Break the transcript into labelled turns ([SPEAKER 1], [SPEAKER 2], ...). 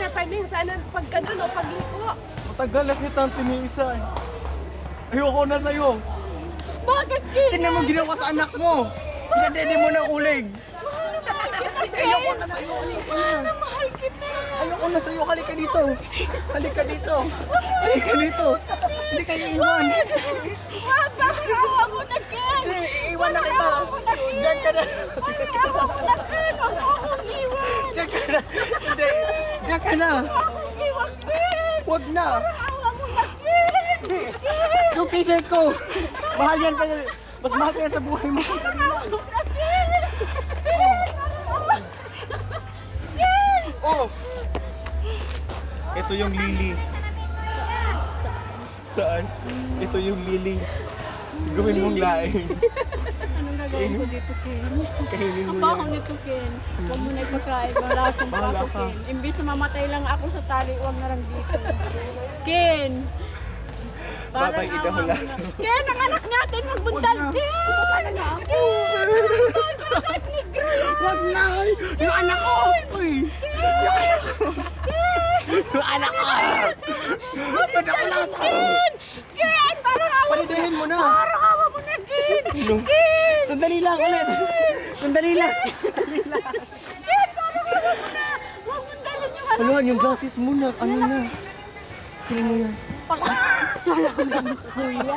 [SPEAKER 1] na timing. Sana pag ganun o pagliko.
[SPEAKER 2] Matagal na kitang tiniisan. Ayoko na sa'yo.
[SPEAKER 1] Bakit, Ken?
[SPEAKER 2] Tingnan mo ginawa sa anak mo. Pinadede mo ng uling. Ayoko na sa'yo.
[SPEAKER 1] Mahal na mahal kita.
[SPEAKER 2] Ayoko na sa'yo. Halika dito. Halika dito. Halika dito. Hindi kayo iiwan.
[SPEAKER 1] Wag, bakit awa mo na, Ken?
[SPEAKER 2] Hindi, iiwan na kita. Diyan ka na.
[SPEAKER 1] Bakit awa mo na, Ken? Huwag mo akong iwan.
[SPEAKER 2] Diyan ka na. Hindi. Diyan ka na.
[SPEAKER 1] Huwag mo akong iwan, Ken.
[SPEAKER 2] Huwag na.
[SPEAKER 1] Awa mo na, Ken.
[SPEAKER 2] Hindi. Yung t-shirt ko. Mahal yan pa. Mas mahal kaya sa buhay mo.
[SPEAKER 1] Awa mo na, Ken.
[SPEAKER 2] Oh! Ito yung lily. Saan? Ito yung lily. Gawin mong laing.
[SPEAKER 1] Anong gagawin ko dito, Ken?
[SPEAKER 2] Kainin mo
[SPEAKER 1] Ang
[SPEAKER 2] yan.
[SPEAKER 1] baho nito, Ken. Huwag mo na ipagkain. Malasang pa
[SPEAKER 2] Bahala
[SPEAKER 1] ako,
[SPEAKER 2] ka.
[SPEAKER 1] Ken. Imbis na mamatay lang ako sa tali, huwag na lang dito. Ken!
[SPEAKER 2] Babay,
[SPEAKER 1] Parang
[SPEAKER 2] ida
[SPEAKER 1] awa
[SPEAKER 2] mo
[SPEAKER 1] mo na.
[SPEAKER 2] laso.
[SPEAKER 1] Ken, ang anak natin magbuntal. Ken!
[SPEAKER 2] Wag na! Yung anak ko! Uy! Yung anak ko! Yung anak ko! Wag ako laso!
[SPEAKER 1] Ken! Ken! Parang awa mo na.
[SPEAKER 2] Palidahin mo na!
[SPEAKER 1] Parang awa mo na, Ken!
[SPEAKER 2] Nung-
[SPEAKER 1] Ken!
[SPEAKER 2] Sandali lang ulit! Sandali lang!
[SPEAKER 1] Ken! Parang awa mo na. Huwag mong dalhin yung anak.
[SPEAKER 2] Ano yung glasses mo na? Ano na? Tingnan mo yan.
[SPEAKER 1] Sana ko na kuya.